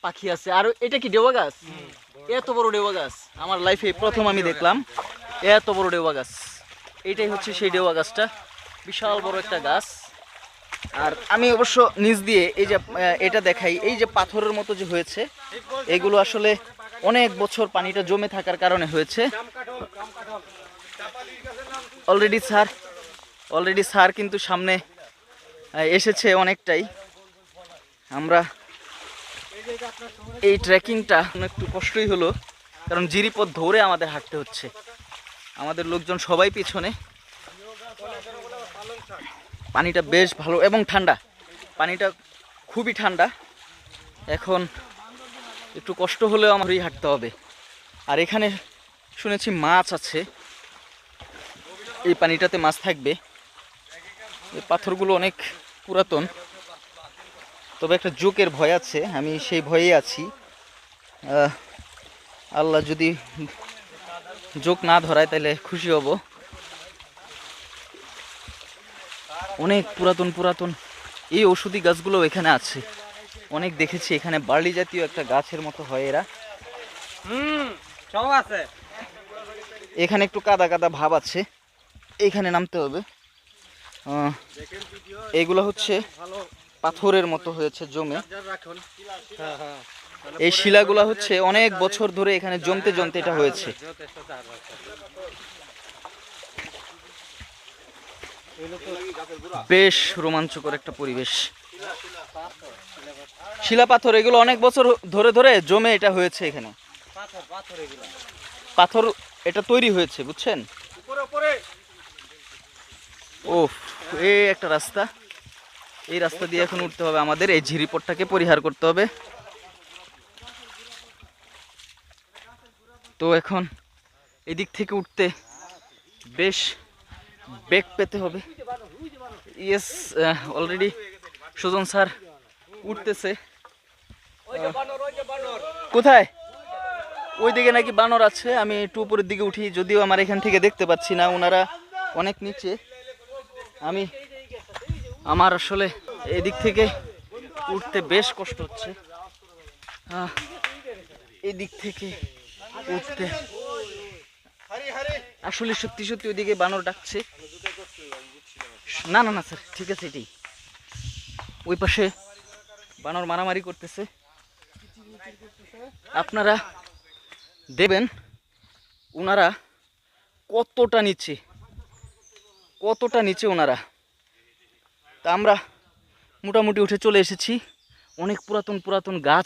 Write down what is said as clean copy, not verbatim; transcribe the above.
পাখি আছে। আর এটা কি ডেওয়া গাছ? এত বড় ডেওয়া গাছ আমার লাইফে প্রথম আমি দেখলাম। এত বড় ডেওয়া গাছ, এইটাই হচ্ছে সেই ডেওয়া গাছটা, বিশাল বড় একটা গাছ। আর আমি অবশ্য নিচ দিয়ে এই যে এটা দেখাই, এই যে পাথরের মতো যে হয়েছে, এগুলো আসলে অনেক বছর পানিটা জমে থাকার কারণে হয়েছে। অলরেডি স্যার কিন্তু সামনে এসেছে অনেকটাই। আমরা এই ট্রেকিংটা একটু কষ্টই হলো, কারণ জিরিপথ ধরে আমাদের হাঁটতে হচ্ছে। আমাদের লোকজন সবাই পিছনে। পানিটা বেশ ভালো এবং ঠান্ডা, পানিটা খুবই ঠান্ডা। এখন একটু কষ্ট হলেও আমারই হাঁটতে হবে। আর এখানে শুনেছি মাছ আছে, এই পানিটাতে মাছ থাকবে। এই পাথরগুলো অনেক পুরাতন, তবে একটা জোকের ভয় আছে, আমি সেই ভয়ে আছি। আল্লাহ যদি জোক না ধরায় তাহলে খুশি হব। অনেক পুরাতন এই ঔষধি গাছগুলো এখানে আছে, অনেক দেখেছি। এখানে বার্লি জাতীয় একটা গাছের মতো হয় এরা। সব আছে। এখানে একটু কাদা কাদা ভাব আছে, এইখানে নামতে হবে। এগুলো হচ্ছে পাথরের মতো হয়েছে জমে। এই শিলাগুলা হচ্ছে অনেক বছর ধরে এখানে জমতে জমতে এটা হয়েছে। বেশ রোমাঞ্চকর একটা পরিবেশ। শিলা পাথর এগুলো অনেক বছর ধরে ধরে জমে এটা হয়েছে এখানে। পাথর এটা তৈরি হয়েছে, বুঝছেন? ও, এই একটা রাস্তা, এই রাস্তা দিয়ে এখন উঠতে হবে আমাদের। এই ঝিরিপথটাকে পরিহার করতে হবে। তো এখন এদিক থেকে উঠতে বেশ বেগ পেতে হবে। ইয়েস, অলরেডি সুজন স্যার উঠতেছে। কোথায়? ওইদিকে নাকি বানর আছে। আমি একটু উপরের দিকে উঠি, যদিও আমার এখান থেকে দেখতে পাচ্ছি না, ওনারা অনেক নিচে। আমার আসলে এদিক থেকে উঠতে বেশ কষ্ট হচ্ছে। এদিক থেকে উঠতে আসলে সত্যি সত্যি ওইদিকে বানর ডাকছে। না না না স্যার, ঠিক আছে, এটাই ওই পাশে বানর মারামারি করতেছে। আপনারা দেবেন ওনারা কতটা নিচে ওনারা। তা আমরা মোটামুটি উঠে চলে এসেছি। অনেক পুরাতন গাছ